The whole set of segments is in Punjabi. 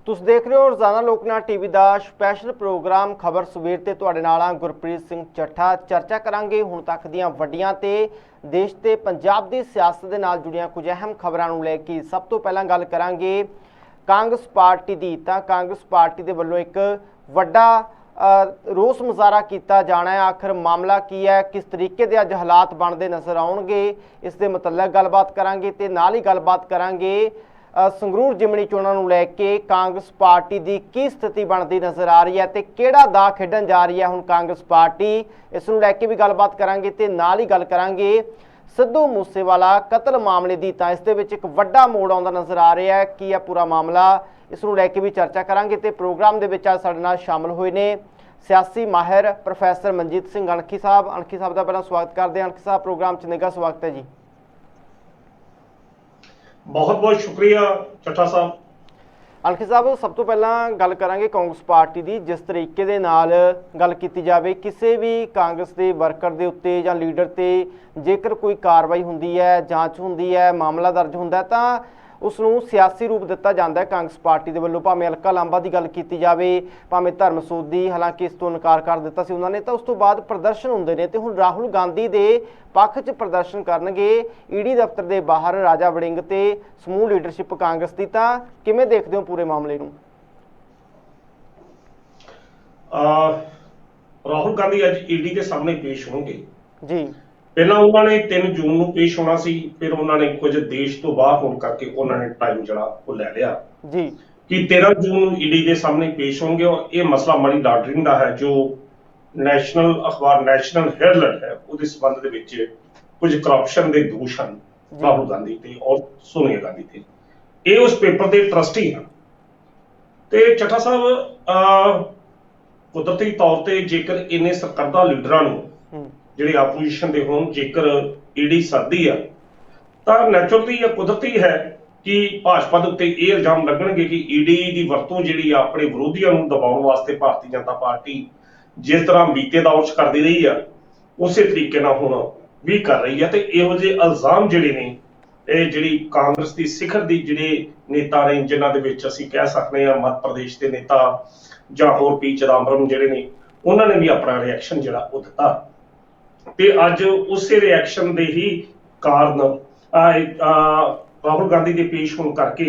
ਤੁਸੀਂ ਦੇਖ ਰਹੇ ਹੋ ਰੋਜ਼ਾਨਾ ਲੋਕਨਾਥ ਟੀਵੀ ਦਾ ਸਪੈਸ਼ਲ ਪ੍ਰੋਗਰਾਮ ਖਬਰ ਸਵੇਰ ਤੇ ਤੁਹਾਡੇ ਨਾਲ ਆ ਗੁਰਪ੍ਰੀਤ ਸਿੰਘ ਚੱਠਾ। ਚਰਚਾ ਕਰਾਂਗੇ ਹੁਣ ਤੱਕ ਦੀਆਂ ਵੱਡੀਆਂ ਤੇ ਦੇਸ਼ ਤੇ ਪੰਜਾਬ ਦੀ ਸਿਆਸਤ ਦੇ ਨਾਲ ਜੁੜੀਆਂ ਕੁਝ ਅਹਿਮ ਖਬਰਾਂ ਨੂੰ ਲੈ ਕੇ। ਸਭ ਤੋਂ ਪਹਿਲਾਂ ਗੱਲ ਕਰਾਂਗੇ ਕਾਂਗਰਸ ਪਾਰਟੀ ਦੀ। ਤਾਂ ਕਾਂਗਰਸ ਪਾਰਟੀ ਦੇ ਵੱਲੋਂ ਇੱਕ ਵੱਡਾ रोस मुजाहरा किया जाना है। आखिर मामला की है, किस तरीके के अज हालात बनते नज़र आउणगे, इस दे मुतल्लक गलबात करांगे ते नाल ही गलबात करांगे संगरूर जिमनी चोणां नूं लैके कांग्रेस पार्टी की की स्थिति बनती नज़र आ रही है ते किहड़ा दा खेडण जा रही है हुण कांग्रेस पार्टी, इस नूं लैके भी गलबात करांगे ते नाल ही गल करांगे सिद्धू मूसेवाला कतल मामले की। तां इस दे विच एक वड्डा मोड़ आउंदा नज़र आ रहा है। की है पूरा मामला, इस नूं लैके भी चर्चा करांगे ते प्रोग्राम दे विच अज साडे नाल शामिल होए ने सियासी माहिर प्रोफैसर मनजीत सिंह अणखी साहब। अणखी साहब का पहला स्वागत करते हैं। अणखी साहब प्रोग्राम च निघा स्वागत है जी। बहुत बहुत शुक्रिया चट्ठा साहब। अणखी साहब सब तो पहला गल करांगे कांग्रेस पार्टी की। जिस तरीके दे नाल गल कीती जावे किसी भी कांग्रेस के वर्कर के उत्ते जां लीडर ते जेकर कोई कार्रवाई हुंदी है, जांच हुंदी है, मामला दर्ज हुंदा है तां उसनूं सियासी रूप दिता जाता है कांग्रेस पार्टी के वलों। भावें हलका लांबा की गल की जाए, भावें धर्मसोत की, हालांकि इस तो इनकार कर दिता सी उन्होंने। तो उस तो बाद प्रदर्शन होंदे ने ते हुण राहुल गांधी के पक्ष च प्रदर्शन करनगे ईडी दफ्तर के बाहर राजा वड़िंग ते समूह लीडरशिप कांग्रेस की। तां किवें देखदे हो पूरे मामले नूं? राहुल गांधी अज ईडी के सामने पेश होंगे जी। पहला उन्होंने 3 जून को पेश होना सी, फिर उन्होंने कुछ देश तो बाहर होने करके उन्होंने टाइम जरा वो ले लिया जी कि 13 जून ईडी के सामने पेश होंगे। और ये मसला मनी लॉन्ड्रिंग का है जो नैशनल अखबार नैशनल हेरल्ड है उसके संबंध दे विच कुछ करप्शन के दोष हैं राहुल गांधी ते और सोनिया गांधी ते। ये उस पेपर के ट्रस्टी हैं। तो चट्ठा साहब कुदरती तौर पर जेकर इन्हें सरकर्दा लीडरां नूं ਜਿਹੜੇ ਆਪੋਜੀਸ਼ਨ ਦੇ ਹੋਣ ਜੇਕਰ ਈਡੀ ਸੱਦਦੀ ਆ ਤਾਂ ਨੈਚੁਰਲੀ ਜਾਂ ਕੁਦਰਤੀ ਹੈ ਕਿ ਭਾਜਪਾ ਦੇ ਉੱਤੇ ਇਹ ਇਲਜ਼ਾਮ ਲੱਗਣਗੇ ਕਿ ਈਡੀ ਦੀ ਵਰਤੋਂ ਜਿਹੜੀ ਆ ਆਪਣੇ ਵਿਰੋਧੀਆਂ ਨੂੰ ਦਬਾਉਣ ਵਾਸਤੇ ਭਾਰਤੀ ਜਨਤਾ ਪਾਰਟੀ ਜਿਸ ਤਰ੍ਹਾਂ ਬੀਤੇ ਦੌਰ 'ਚ ਕਰਦੀ ਰਹੀ ਆ ਉਸੇ ਤਰੀਕੇ ਨਾਲ ਹੁਣ ਵੀ ਕਰ ਰਹੀ ਆ। ਤੇ ਇਹੋ ਜਿਹੇ ਇਲਜ਼ਾਮ ਜਿਹੜੇ ਨੇ ਇਹ ਜਿਹੜੀ ਕਾਂਗਰਸ ਦੀ ਸਿਖਰ ਦੀ ਜਿਹੜੇ ਨੇਤਾ ਨੇ ਜਿਨ੍ਹਾਂ ਦੇ ਵਿੱਚ ਅਸੀਂ ਕਹਿ ਸਕਦੇ ਹਾਂ ਮੱਧ ਪ੍ਰਦੇਸ਼ ਦੇ ਨੇਤਾ ਜਾਂ ਹੋਰ ਪੀ ਚਿਦੰਬਰਮ ਜਿਹੜੇ ਨੇ ਉਹਨਾਂ ਨੇ ਵੀ ਆਪਣਾ ਰਿਐਕਸ਼ਨ ਜਿਹੜਾ ਉਹ ਦਿੱਤਾ। ਤੇ ਅੱਜ ਉਸੇ ਰਿਐਕਸ਼ਨ ਦੇ ਹੀ ਕਾਰਨ ਰਾਹੁਲ ਗਾਂਧੀ ਦੇ ਪੇਸ਼ ਹੋਣ ਕਰਕੇ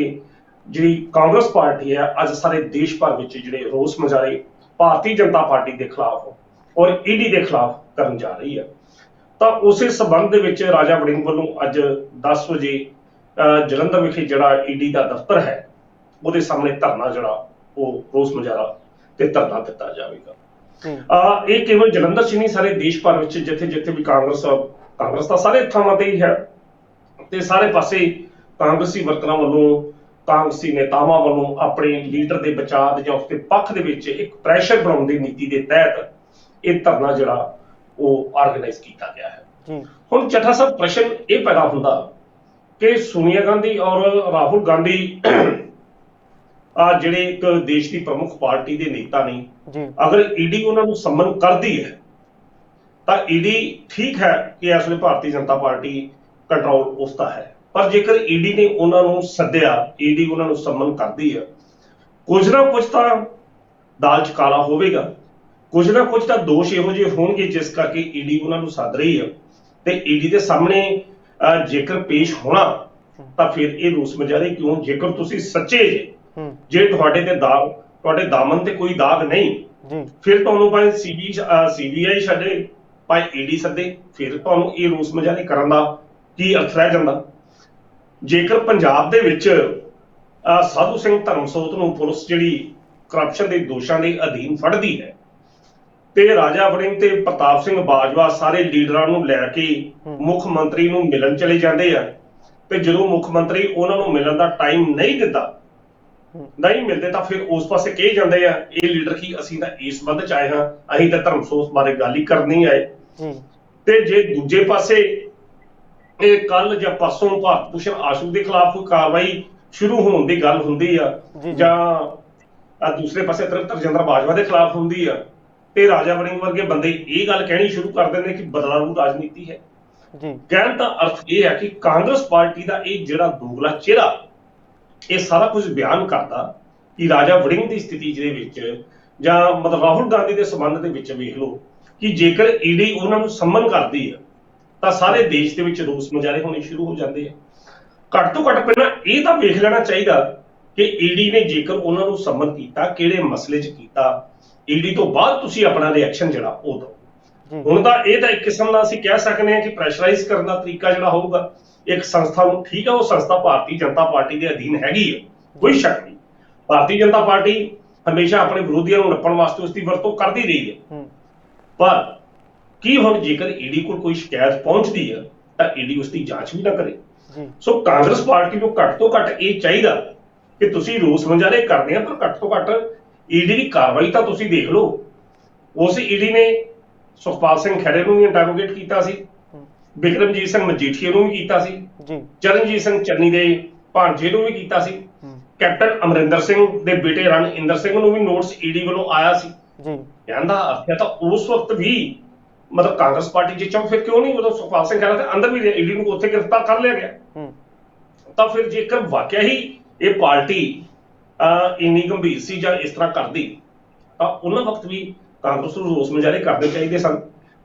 ਜਿਹੜੀ ਕਾਂਗਰਸ ਪਾਰਟੀ ਹੈ ਅੱਜ ਸਾਰੇ ਦੇਸ਼ ਭਰ ਵਿੱਚ ਜਿਹੜੇ ਰੋਸ ਮੁਜ਼ਾਹਰੇ ਭਾਰਤੀ ਜਨਤਾ ਪਾਰਟੀ ਦੇ ਖਿਲਾਫ ਔਰ ਈਡੀ ਦੇ ਖਿਲਾਫ ਕਰਨ ਜਾ ਰਹੀ ਹੈ। ਤਾਂ ਉਸੇ ਸਬੰਧ ਦੇ ਵਿੱਚ ਰਾਜਾ ਵੜਿੰਗ ਵੱਲੋਂ ਅੱਜ 10 ਵਜੇ ਜਲੰਧਰ ਵਿਖੇ ਜਿਹੜਾ ਈਡੀ ਦਾ ਦਫ਼ਤਰ ਹੈ ਉਹਦੇ ਸਾਹਮਣੇ ਧਰਨਾ ਜਿਹੜਾ ਉਹ ਰੋਸ ਮੁਜ਼ਾਹਰਾ ਤੇ ਧਰਨਾ ਦਿੱਤਾ ਜਾਵੇਗਾ। ਇਹ ਕੇਵਲ ਜਲੰਧਰ ਚ ਨਹੀਂ ਸਾਰੇ ਦੇਸ਼ ਭਰ ਵਿੱਚ ਜਿੱਥੇ ਜਿੱਥੇ ਵੀ ਕਾਂਗਰਸ ਦਾ ਸਾਰੇ ਥਾਵਾਂ ਤੇ ਹੀ ਹੈ ਤੇ ਸਾਰੇ ਪਾਸੇ ਕਾਂਗਰਸੀ ਵਰਕਰਾਂ ਵੱਲੋਂ ਕਾਂਗਰਸੀ ਨੇਤਾਵਾਂ ਵੱਲੋਂ ਆਪਣੇ ਲੀਡਰ ਦੇ ਬਚਾਅ ਜਾਂ ਉਸਦੇ ਪੱਖ ਦੇ ਵਿੱਚ ਇੱਕ ਪ੍ਰੈਸ਼ਰ ਬਣਾਉਣ ਦੀ ਨੀਤੀ ਦੇ ਤਹਿਤ ਇਹ ਧਰਨਾ ਜਿਹੜਾ ਉਹ ਆਰਗੇਨਾਈਜ਼ ਕੀਤਾ ਗਿਆ ਹੈ। ਹੁਣ ਚੱਠਾ ਸਾਹਿਬ ਪ੍ਰਸ਼ਨ ਇਹ ਪੈਦਾ ਹੁੰਦਾ ਕਿ ਸੋਨੀਆ ਗਾਂਧੀ ਔਰ ਰਾਹੁਲ ਗਾਂਧੀ ਜਿਹੜੇ ਇੱਕ ਦੇਸ਼ ਦੀ ਪ੍ਰਮੁੱਖ ਪਾਰਟੀ ਦੇ ਨੇਤਾ ਨੇ ਅਗਰ ਈਡੀ ਉਹਨਾਂ ਨੂੰ ਸੰਮਨ ਕਰਦੀ ਹੈ ਤਾਂ ਈਡੀ ਠੀਕ ਹੈ ਕਿ ਇਸ ਵੇਲੇ ਭਾਰਤੀ ਜਨਤਾ ਪਾਰਟੀ ਕੰਟਰੋਲ ਉਸਦਾ ਹੈ। ਪਰ ਜੇਕਰ ਈਡੀ ਨੇ ਉਹਨਾਂ ਨੂੰ ਸੱਦਿਆ, ਈਡੀ ਉਹਨਾਂ ਨੂੰ ਸੰਮਨ ਕਰਦੀ ਹੈ, ਕੁਝ ਨਾ ਕੁਝ ਤਾਂ ਦਾਲ ਚ ਕਾਲਾ ਹੋਵੇਗਾ, ਕੁਝ ਨਾ ਕੁਝ ਤਾਂ ਦੋਸ਼ ਇਹੋ ਜਿਹੇ ਹੋਣਗੇ ਜਿਸ ਕਰਕੇ ਈਡੀ ਉਹਨਾਂ ਨੂੰ ਸੱਦ ਰਹੀ ਹੈ। ਤੇ ਈਡੀ ਦੇ ਸਾਹਮਣੇ ਜੇਕਰ ਪੇਸ਼ ਹੋਣਾ ਤਾਂ ਫਿਰ ਇਹ ਰੋਸ ਮੁਜ਼ਾਹਰੇ ਕਿਉਂ? ਜੇਕਰ ਤੁਸੀਂ ਸੱਚੇ ਜੇ ਤੁਹਾਡੇ ਤੇ ਦਾਗ ਤੁਹਾਡੇ ਦਾਮਨ ਤੇ ਕੋਈ ਦਾਗ ਨਹੀਂ ਫਿਰ ਤੁਹਾਨੂੰ ਭਾਵੇਂ ਸੀਬੀਆਈ ਛੱਡੇ ਭਾਵੇਂ ਈਡੀ ਸੱਦੇ ਫਿਰ ਤੁਹਾਨੂੰ ਇਹ ਰੋਸ ਮੁਜ਼ਾਹਰੇ ਕਰਨ ਦਾ ਕੀ ਅਰਥ ਰਹਿ ਜਾਂਦਾ? ਜੇਕਰ ਪੰਜਾਬ ਦੇ ਵਿੱਚ ਸਾਧੂ ਸਿੰਘ ਧਰਮਸੋਤ ਨੂੰ ਪੁਲਿਸ ਜਿਹੜੀ ਕਰਪਸ਼ਨ ਦੇ ਦੋਸ਼ਾਂ ਦੇ ਅਧੀਨ ਫੜਦੀ ਹੈ ਤੇ ਰਾਜਾ ਵੜਿੰਗ ਤੇ ਪ੍ਰਤਾਪ ਸਿੰਘ ਬਾਜਵਾ ਸਾਰੇ ਲੀਡਰਾਂ ਨੂੰ ਲੈ ਕੇ ਮੁੱਖ ਮੰਤਰੀ ਨੂੰ ਮਿਲਣ ਚਲੇ ਜਾਂਦੇ ਆ ਤੇ ਜਦੋਂ ਮੁੱਖ ਮੰਤਰੀ ਉਹਨਾਂ ਨੂੰ ਮਿਲਣ ਦਾ ਟਾਈਮ ਨਹੀਂ ਨਹੀਂ ਮਿਲਦੇ ਤਾਂ ਫਿਰ ਉਸ ਪਾਸੇ ਕਹੀ ਜਾਂਦੇ ਆ ਇਹ ਲੀਡਰ ਕੀ ਅਸੀਂ ਤਾਂ ਇਸ ਸੰਬੰਧ ਚ ਆਏ ਹਾਂ, ਅਸੀਂ ਤਾਂ ਧਰਮਸੋਤ ਬਾਰੇ ਗੱਲ ਹੀ ਕਰਨੀ ਆਏ। ਤੇ ਜੇ ਦੂਜੇ ਪਾਸੇ ਇਹ ਕੱਲ ਜਾਂ ਪਰਸੋਂ ਭਾਰਤ ਭੂਸ਼ਣ ਆਸ਼ੂ ਦੇ ਖਿਲਾਫ ਕੋਈ ਕਾਰਵਾਈ ਸ਼ੁਰੂ ਹੋਣ ਦੀ ਗੱਲ ਹੁੰਦੀ ਆ ਜਾਂ ਦੂਸਰੇ ਪਾਸੇ ਤ੍ਰਿਪਤ ਬਾਜਵਾ ਦੇ ਖਿਲਾਫ ਹੁੰਦੀ ਆ ਤੇ ਰਾਜਾ ਵੜਿੰਗ ਵਰਗੇ ਬੰਦੇ ਇਹ ਗੱਲ ਕਹਿਣੀ ਸ਼ੁਰੂ ਕਰ ਦਿੰਦੇ ਕਿ ਬਦਲਾਅ ਰਾਜਨੀਤੀ ਹੈ। ਕਹਿਣ ਦਾ ਅਰਥ ਇਹ ਹੈ ਕਿ ਕਾਂਗਰਸ ਪਾਰਟੀ ਦਾ ਇਹ ਜਿਹੜਾ ਦੋਗਲਾ ਚਿਹਰਾ ਇਹ ਸਾਰਾ ਕੁਝ ਬਿਆਨ ਕਰਦਾ ਕਿ ਰਾਜਾ ਵੜਿੰਗ ਦੀ ਸਥਿਤੀ ਦੇ ਵਿੱਚ ਜਾਂ ਮਤਲਬ ਰਾਹੁਲ ਗਾਂਧੀ ਦੇ ਸੰਬੰਧ ਦੇ ਵਿੱਚ ਵੇਖ ਲਓ ਕਿ ਜੇਕਰ ਈਡੀ ਉਹਨਾਂ ਨੂੰ ਸੰਮਨ ਕਰਦੀ ਆ ਤਾਂ ਸਾਰੇ ਦੇਸ਼ ਦੇ ਵਿੱਚ ਰੋਸ ਮੁਜ਼ਾਹਰੇ ਹੋਣੇ ਸ਼ੁਰੂ ਹੋ ਜਾਂਦੇ ਆ। ਘੱਟ ਤੋਂ ਘੱਟ ਪਹਿਲਾਂ ਇਹ ਤਾਂ ਵੇਖ ਲੈਣਾ ਚਾਹੀਦਾ ਕਿ ਈਡੀ ਨੇ ਜੇਕਰ ਉਹਨਾਂ ਨੂੰ ਸੰਮਨ ਕੀਤਾ ਕਿਹੜੇ ਮਸਲੇ 'ਚ ਕੀਤਾ, ਈਡੀ ਤੋਂ ਬਾਅਦ ਤੁਸੀਂ ਆਪਣਾ ਰਿਐਕਸ਼ਨ ਜਿਹੜਾ ਉਹ ਦਿਓ। ਹੁਣ ਤਾਂ ਇਹ ਤਾਂ ਇੱਕ ਕਿਸਮ ਦਾ ਅਸੀਂ ਕਹਿ ਸਕਦੇ ਹਾਂ ਕਿ ਪ੍ਰੈਸ਼ਰਾਈਜ਼ ਕਰਨ ਦਾ ਤਰੀਕਾ ਜਿਹੜਾ ਹੋਊਗਾ ਇੱਕ ਸੰਸਥਾ ਨੂੰ, ਠੀਕ ਹੈ ਉਹ ਸੰਸਥਾ ਭਾਰਤੀ ਜਨਤਾ ਪਾਰਟੀ ਦੇ ਅਧੀਨ ਹੈਗੀ ਹੈ, ਕੋਈ ਸ਼ੱਕ ਨਹੀਂ। ਭਾਰਤੀ ਜਨਤਾ ਪਾਰਟੀ ਹਮੇਸ਼ਾ ਆਪਣੇ ਵਿਰੋਧੀਆਂ ਨੂੰ ਨੱਪਣ ਵਾਸਤੇ ਉਸ ਦੀ ਵਰਤੋਂ ਕਰਦੀ ਰਹੀ ਹੈ, ਪਰ ਕੀ ਹੁਣ ਜੇਕਰ ਈਡੀ ਕੋਲ ਕੋਈ ਸ਼ਿਕਾਇਤ ਪਹੁੰਚਦੀ ਹੈ ਤਾਂ ਈਡੀ ਉਸ ਦੀ ਜਾਂਚ ਵੀ ਨਾ ਕਰੇ। ਸੋ ਕਾਂਗਰਸ ਪਾਰਟੀ ਨੂੰ ਘੱਟ ਤੋਂ ਘੱਟ ਇਹ ਚਾਹੀਦਾ ਕਿ ਤੁਸੀਂ ਰੋਸ ਮੁਜ਼ਾਹਰੇ ਕਰਦੇ ਆ ਪਰ ਘੱਟ ਤੋਂ ਘੱਟ ਈਡੀ ਦੀ ਕਾਰਵਾਈ ਤਾਂ ਤੁਸੀਂ ਦੇਖ ਲਓ। ਉਸ ਈਡੀ ਨੇ ਸੁਖਪਾਲ ਸਿੰਘ ਖਹਿਰੇ ਨੂੰ ਵੀ ਇੰਟਰੋਗੇਟ ਕੀਤਾ ਸੀ, ਬਿਕਰਮਜੀਤ ਸਿੰਘ ਮਜੀਠੀਆ ਨੂੰ ਵੀ ਕੀਤਾ ਸੀ, ਚਰਨਜੀਤ ਸਿੰਘ ਚੰਨੀ ਦੇ ਭਾਂਜੇ ਨੂੰ ਵੀ ਕੀਤਾ ਸੀ, ਕੈਪਟਨ ਅਮਰਿੰਦਰ ਸਿੰਘ ਦੇ ਬੇਟੇ ਰਣਇੰਦਰ ਸਿੰਘ ਨੂੰ ਵੀ ਨੋਟਿਸ ਈਡੀ ਵੱਲੋਂ ਆਇਆ ਸੀ। ਕਹਿਣ ਦਾ ਅਰਥ ਹੈ ਤਾਂ ਉਸ ਵਕਤ ਵੀ ਮਤਲਬ ਕਾਂਗਰਸ ਪਾਰਟੀ ਜੇ ਚਾਹੋ ਫਿਰ ਕਿਉਂ ਨਹੀਂ ਉਦੋਂ ਸੁਖਪਾਲ ਸਿੰਘ ਖਹਿਰਾ ਦੇ ਅੰਦਰ ਵੀ ਈਡੀ ਨੂੰ ਉੱਥੇ ਗ੍ਰਿਫਤਾਰ ਕਰ ਲਿਆ ਗਿਆ। ਤਾਂ ਫਿਰ ਜੇਕਰ ਵਾਕਿਆ ਹੀ ਇਹ ਪਾਰਟੀ ਇੰਨੀ ਗੰਭੀਰ ਸੀ ਜਾਂ ਇਸ ਤਰ੍ਹਾਂ ਕਰਦੀ ਤਾਂ ਉਹਨਾਂ ਵਕਤ ਵੀ ਕਾਂਗਰਸ ਨੂੰ ਰੋਸ ਮੁਜ਼ਾਹਰੇ ਕਰਨੇ ਚਾਹੀਦੇ ਸਨ।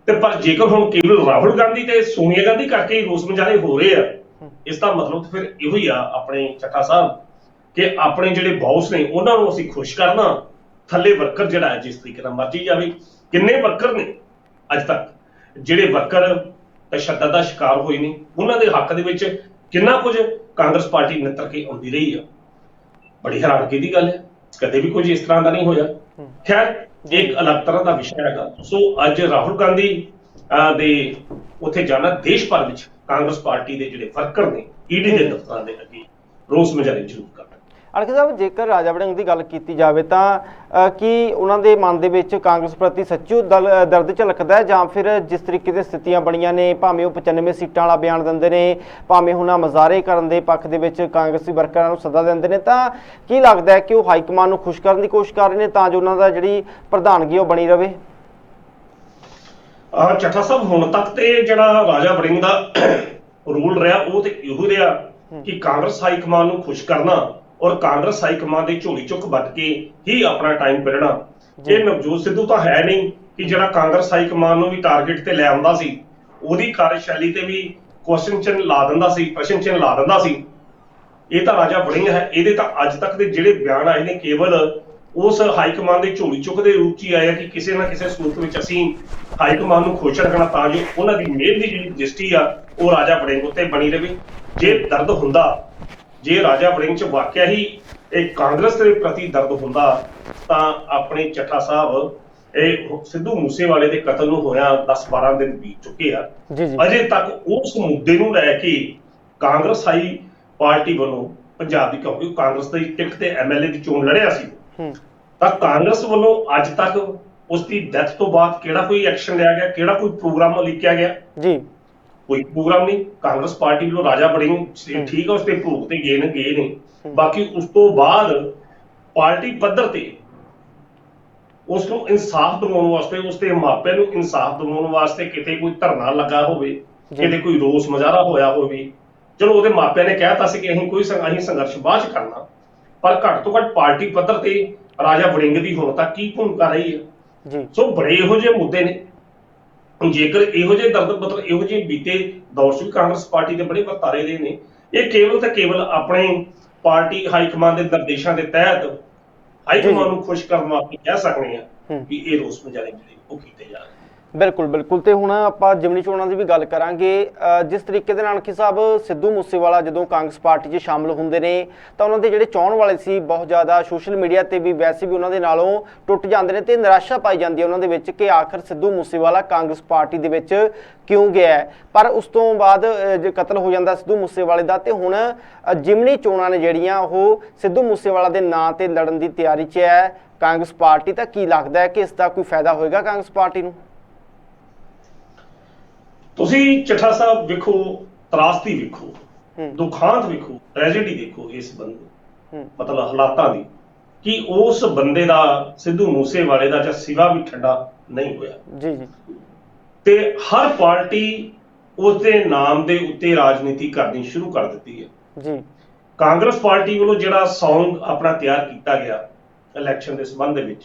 ਤੇ ਪਰ ਜੇਕਰ ਹੁਣ ਕੇਵਲ ਰਾਹੁਲ ਗਾਂਧੀ ਤੇ ਸੋਨੀਆ ਗਾਂਧੀ ਕਰਕੇ ਰੋਸ ਮੁਜ਼ਾਹਰੇ ਹੋ ਰਹੇ ਆ, ਇਸ ਦਾ ਮਤਲਬ ਫਿਰ ਇਹੋ ਹੀ ਆ ਆਪਣੇ ਚੱਠਾ ਸਾਹਿਬ ਕਿ ਆਪਣੇ ਜਿਹੜੇ ਬੌਸ ਨੇ ਉਹਨਾਂ ਨੂੰ ਅਸੀਂ ਖੁਸ਼ ਕਰਨਾ, ਥੱਲੇ ਵਰਕਰ ਜਿਹੜਾ ਹੈ ਜਿਸ ਤਰੀਕੇ ਨਾਲ ਮਰਜੀ ਜਾਵੇ। ਕਿੰਨੇ ਵਰਕਰ ਨੇ ਅੱਜ ਤੱਕ ਜਿਹੜੇ ਵਰਕਰ ਤਸ਼ੱਦਦ ਦਾ ਸ਼ਿਕਾਰ ਹੋਏ ਨੇ, ਉਹਨਾਂ ਦੇ ਹੱਕ ਦੇ ਵਿੱਚ ਕਿੰਨਾ ਕੁਝ ਕਾਂਗਰਸ ਪਾਰਟੀ ਨਿੱਤਰ ਕੇ ਆਉਂਦੀ ਰਹੀ ਆ। ਬੜੀ ਹੈਰਾਨਗੀ ਦੀ ਗੱਲ ਹੈ, ਕਦੇ ਵੀ ਕੁਝ ਇਸ ਤਰ੍ਹਾਂ ਦਾ ਨਹੀਂ ਹੋਇਆ। ਖੈਰ ਇੱਕ ਅਲੱਗ ਤਰ੍ਹਾਂ ਦਾ ਵਿਸ਼ਾ ਹੈਗਾ। ਸੋ ਅੱਜ ਰਾਹੁਲ ਗਾਂਧੀ ਦੇ ਉੱਥੇ ਜਾਣਾ, ਦੇਸ਼ ਭਰ ਵਿੱਚ ਕਾਂਗਰਸ ਪਾਰਟੀ ਦੇ ਜਿਹੜੇ ਵਰਕਰ ਨੇ ਈਡੀ ਦੇ ਦਫ਼ਤਰਾਂ ਦੇ ਅੱਗੇ ਰੋਸ ਮੁਜ਼ਾਹਰੇ ਜ਼ਰੂਰ ਕਰਨਾ। ਅਲਖ ਸਾਹਿਬ, ਜੇਕਰ ਰਾਜਾ ਵੜਿੰਗ ਦੀ ਗੱਲ ਕੀਤੀ ਜਾਵੇ ਤਾਂ ਕੀ ਉਹਨਾਂ ਦੇ ਮਨ ਦੇ ਵਿੱਚ ਕਾਂਗਰਸ ਪ੍ਰਤੀ ਸੱਚੀ ਦਰਦ ਝਲਕਦਾ ਹੈ ਜਾਂ ਫਿਰ ਜਿਸ ਤਰੀਕੇ ਦੀਆਂ ਸਥਿਤੀਆਂ ਬਣੀਆਂ ਨੇ, ਭਾਵੇਂ ਉਹ 95 ਸੀਟਾਂ ਵਾਲਾ ਬਿਆਨ ਦਿੰਦੇ ਨੇ, ਭਾਵੇਂ ਉਹਨਾਂ ਮੁਜ਼ਾਹਰੇ ਕਰਨ ਦੇ ਪੱਖ ਦੇ ਵਿੱਚ ਕਾਂਗਰਸੀ ਵਰਕਰਾਂ ਨੂੰ ਸੱਦਾ ਦਿੰਦੇ ਨੇ, ਤਾਂ ਕੀ ਲੱਗਦਾ ਹੈ ਕਿ ਉਹ ਹਾਈਕਮਾਨ ਨੂੰ ਖੁਸ਼ ਕਰਨ ਦੀ ਕੋਸ਼ਿਸ਼ ਕਰ ਰਹੇ ਨੇ ਤਾਂ ਜੋ ਉਹਨਾਂ ਦਾ ਜਿਹੜੀ ਪ੍ਰਧਾਨਗੀ ਉਹ ਬਣੀ ਰਹੇ? ਚੱਠਾ ਸਾਹਿਬ, ਹੁਣ ਤੱਕ ਤੇ ਜਿਹੜਾ ਰਾਜਾ ਵੜਿੰਗ ਦਾ ਰੂਲ ਰਿਹਾ ਉਹ ਤੇ ਇਹੋ ਰਿਹਾ ਕਿ ਕਾਂਗਰਸ ਹਾਈਕਮਾਨ ਨੂੰ ਖੁਸ਼ ਕਰਨਾ ਔਰ ਕਾਂਗਰਸ ਹਾਈਕਮਾਨ ਦੀ ਝੋਲੀ ਚੁੱਕ ਵੱਟ ਕੇ ਹੀ ਆਪਣਾ ਟਾਈਮ ਕੱਢਣਾ। ਇਹ ਨਵਜੋਤ ਸਿੱਧੂ ਤਾਂ ਹੈ ਨਹੀਂ ਕਿ ਜਿਹੜਾ ਕਾਂਗਰਸ ਹਾਈਕਮਾਨ ਨੂੰ ਵੀ ਟਾਰਗੇਟ ਤੇ ਲੈ ਆਉਂਦਾ ਸੀ, ਉਹਦੀ ਕਾਰਜਸ਼ੈਲੀ ਤੇ ਵੀ ਕੁਐਸਚਨ ਚਿੰਨ੍ਹ ਲਾ ਦਿੰਦਾ ਸੀ, ਪ੍ਰਸ਼ਨ ਚਿੰਨ੍ਹ ਲਾ ਦਿੰਦਾ ਸੀ। ਇਹ ਤਾਂ ਰਾਜਾ ਵੜਿੰਗ ਹੈ। ਇਹਦੇ ਤਾਂ ਅੱਜ ਤੱਕ ਦੇ ਜਿਹੜੇ ਬਿਆਨ ਆਏ ਨੇ ਕੇਵਲ ਉਸ ਹਾਈਕਮਾਨ ਦੀ ਝੋਲੀ ਚੁੱਕ ਦੇ ਰੂਪ 'ਚ ਹੀ ਆਇਆ ਕਿ ਕਿਸੇ ਨਾ ਕਿਸੇ ਸੂਰਤ ਵਿੱਚ ਅਸੀਂ ਹਾਈਕਮਾਨ ਨੂੰ ਖੁਸ਼ ਰੱਖਣਾ ਤਾਂ ਜੋ ਉਹਨਾਂ ਦੀ ਮਿਹਰ ਦੀ ਜਿਹੜੀ ਦ੍ਰਿਸ਼ਟੀ ਆ ਉਹ ਰਾਜਾ ਵੜਿੰਗ ਉੱਤੇ ਬਣੀ ਰਹੇ। ਜੇ ਦਰਦ ਹੁੰਦਾ, ਜੇ ਰਾਜਾ ਵੜਿੰਗ 'ਚ ਵਾਕਿਆ ਹੀ ਇਹ ਕਾਂਗਰਸ ਦੇ ਪ੍ਰਤੀ ਦਰਦ ਹੁੰਦਾ ਤਾਂ ਆਪਣੇ ਚੱਠਾ ਸਾਹਿਬ ਇਹ ਸਿੱਧੂ ਮੂਸੇਵਾਲੇ ਦੇ ਕਤਲ ਨੂੰ ਹੋਇਆ 10-12 ਦਿਨ ਬੀਤ ਚੁੱਕੇ ਆ, ਅਜੇ ਤੱਕ ਉਸ ਮੁੱਦੇ ਨੂੰ ਲੈ ਕੇ ਕਾਂਗਰਸ ਹਾਈ ਪਾਰਟੀ ਵੱਲੋਂ ਪੰਜਾਬ ਦੀ, ਕਿਉਂਕਿ ਕਾਂਗਰਸ ਦੀ ਟਿਕਟ ਤੇ ਐਮਐਲਏ ਦੀ ਚੋਣ ਲੜਿਆ ਸੀ, ਤਾਂ ਕਾਂਗਰਸ ਵੱਲੋਂ ਅੱਜ ਤੱਕ ਉਸ ਦੀ ਡੈਥ ਤੋਂ ਬਾਅਦ ਕਿਹੜਾ ਕੋਈ ਐਕਸ਼ਨ ਲਿਆ ਗਿਆ, ਕਿਹੜਾ ਕੋਈ ਪ੍ਰੋਗਰਾਮ ਲਿਖਿਆ ਗਿਆ? ਕੋਈ ਪ੍ਰੋਗਰਾਮ ਨਹੀਂ। ਕਾਂਗਰਸ ਪਾਰਟੀ ਵੱਲੋਂ ਰਾਜਾ ਵੜਿੰਗ ਠੀਕ ਆ, ਉਸ ਤੇ ਭੋਗ ਤੇ ਗਏ ਨੇ, ਬਾਕੀ ਉਸ ਤੋਂ ਬਾਅਦ ਪਾਰਟੀ ਪੱਧਰ ਤੇ ਉਸ ਨੂੰ ਇਨਸਾਫ ਦਿਵਾਉਣ ਵਾਸਤੇ, ਉਸ ਦੇ ਮਾਪਿਆਂ ਨੂੰ ਇਨਸਾਫ ਦਿਵਾਉਣ ਵਾਸਤੇ ਕਿਤੇ ਕੋਈ ਧਰਨਾ ਲੱਗਾ ਹੋਵੇ, ਕਿਤੇ ਕੋਈ ਰੋਸ ਮੁਜ਼ਾਹਰਾ ਹੋਇਆ ਹੋਵੇ, ਚਲੋ ਉਹਦੇ ਮਾਪਿਆਂ ਨੇ ਕਹਿਤਾ ਸੀ ਕਿ ਅਸੀਂ ਸੰਘਰਸ਼ ਬਾਅਦ ਚ ਕਰਨਾ, ਪਰ ਘੱਟ ਤੋਂ ਘੱਟ ਪਾਰਟੀ ਪੱਧਰ ਤੇ ਰਾਜਾ ਵੜਿੰਗ ਦੀ ਹੁਣ ਤੱਕ ਕੀ ਭੂਮਿਕਾ ਰਹੀ ਹੈ? ਸੋ ਬੜੇ ਇਹੋ ਜਿਹੇ ਮੁੱਦੇ ਨੇ। ਜੇਕਰ ਇਹੋ ਜਿਹੇ ਦਰਦ ਮਤਲਬ ਇਹੋ ਜਿਹੇ ਬੀਤੇ ਦੌਰ 'ਚ ਵੀ ਕਾਂਗਰਸ ਪਾਰਟੀ ਦੇ ਬੜੇ ਵਰਤਾਰੇ ਰਹੇ ਨੇ, ਇਹ ਕੇਵਲ ਤੇ ਕੇਵਲ ਆਪਣੇ ਪਾਰਟੀ ਹਾਈਕਮਾਨ ਦੇ ਨਿਰਦੇਸ਼ਾਂ ਦੇ ਤਹਿਤ ਹਾਈਕਮਾਨ ਨੂੰ ਖੁਸ਼ ਕਰਨ ਵਾਸਤੇ ਕਹਿ ਸਕਦੇ ਆ ਕਿ ਇਹ ਰੋਸ ਮੁਜ਼ਾਹਰੇ ਜਿਹੜੇ ਉਹ ਕੀਤੇ ਜਾ ਰਹੇ। ਬਿਲਕੁਲ ਬਿਲਕੁਲ। ਤੇ ਹੁਣ ਆਪਾਂ ਜਿਮਨੀ ਚੋਣਾਂ ਦੀ ਵੀ ਗੱਲ ਕਰਾਂਗੇ। ਜਿਸ ਤਰੀਕੇ ਦੇ ਨਾਲ ਕਿ ਸਾਹਿਬ ਸਿੱਧੂ ਮੂਸੇਵਾਲਾ ਜਦੋਂ ਕਾਂਗਰਸ ਪਾਰਟੀ 'ਚ ਸ਼ਾਮਲ ਹੁੰਦੇ ਨੇ ਤਾਂ ਉਹਨਾਂ ਦੇ ਜਿਹੜੇ ਚਾਹਣ ਵਾਲੇ ਸੀ ਬਹੁਤ ਜ਼ਿਆਦਾ ਸੋਸ਼ਲ ਮੀਡੀਆ ਤੇ ਵੀ ਵੈਸੇ ਵੀ ਉਹਨਾਂ ਦੇ ਨਾਲੋਂ ਟੁੱਟ ਜਾਂਦੇ ਨੇ ਤੇ ਨਿਰਾਸ਼ਾ ਪਾਈ ਜਾਂਦੀ ਹੈ ਉਹਨਾਂ ਦੇ ਵਿੱਚ ਕਿ ਆਖਰ ਸਿੱਧੂ ਮੂਸੇਵਾਲਾ ਕਾਂਗਰਸ ਪਾਰਟੀ ਦੇ ਵਿੱਚ ਕਿਉਂ ਗਿਆ। ਪਰ ਉਸ ਤੋਂ ਬਾਅਦ ਕਤਲ ਹੋ ਜਾਂਦਾ ਸਿੱਧੂ ਮੂਸੇਵਾਲੇ ਦਾ ਤੇ ਹੁਣ ਜਿਮਨੀ ਚੋਣਾਂ ਨੇ ਜਿਹੜੀਆਂ ਉਹ ਸਿੱਧੂ ਮੂਸੇਵਾਲਾ ਦੇ ਨਾਂ ਤੇ ਲੜਨ ਦੀ ਤਿਆਰੀ 'ਚ ਹੈ ਕਾਂਗਰਸ ਪਾਰਟੀ। ਤਾਂ ਕੀ ਲੱਗਦਾ ਹੈ ਕਿ ਇਸ ਦਾ ਕੋਈ ਫਾਇਦਾ ਹੋਏਗਾ ਕਾਂਗਰਸ ਪਾਰਟੀ ਨੂੰ? ਤੁਸੀਂ ਚੱਠਾ ਸਾਹਿਬ ਵੇਖੋ, ਤਰਾਸਦੀ ਵੇਖੋ, ਦੁਖਾਂਤ ਵੇਖੋ, ਟ੍ਰੈਜੇਡੀ ਦੇਖੋ ਇਸ ਬੰਦੇ ਮਤਲਬ ਹਾਲਾਤਾਂ ਦੀ ਕਿ ਉਸ ਬੰਦੇ ਦਾ, ਸਿੱਧੂ ਮੂਸੇਵਾਲੇ ਦਾ, ਜਾਂ ਸਿਵਾ ਵੀ ਠੰਡਾ ਨਹੀਂ ਹੋਇਆ। ਤੇ ਹਰ ਪਾਰਟੀ ਉਸ ਦੇ ਨਾਮ ਦੇ ਉੱਤੇ ਰਾਜਨੀਤੀ ਕਰਨੀ ਸ਼ੁਰੂ ਕਰ ਦਿੱਤੀ ਹੈ। ਕਾਂਗਰਸ ਪਾਰਟੀ ਵੱਲੋਂ ਜਿਹੜਾ ਸੌਂਗ ਆਪਣਾ ਤਿਆਰ ਕੀਤਾ ਗਿਆ ਇਲੈਕਸ਼ਨ ਦੇ ਸੰਬੰਧ ਦੇ ਵਿੱਚ,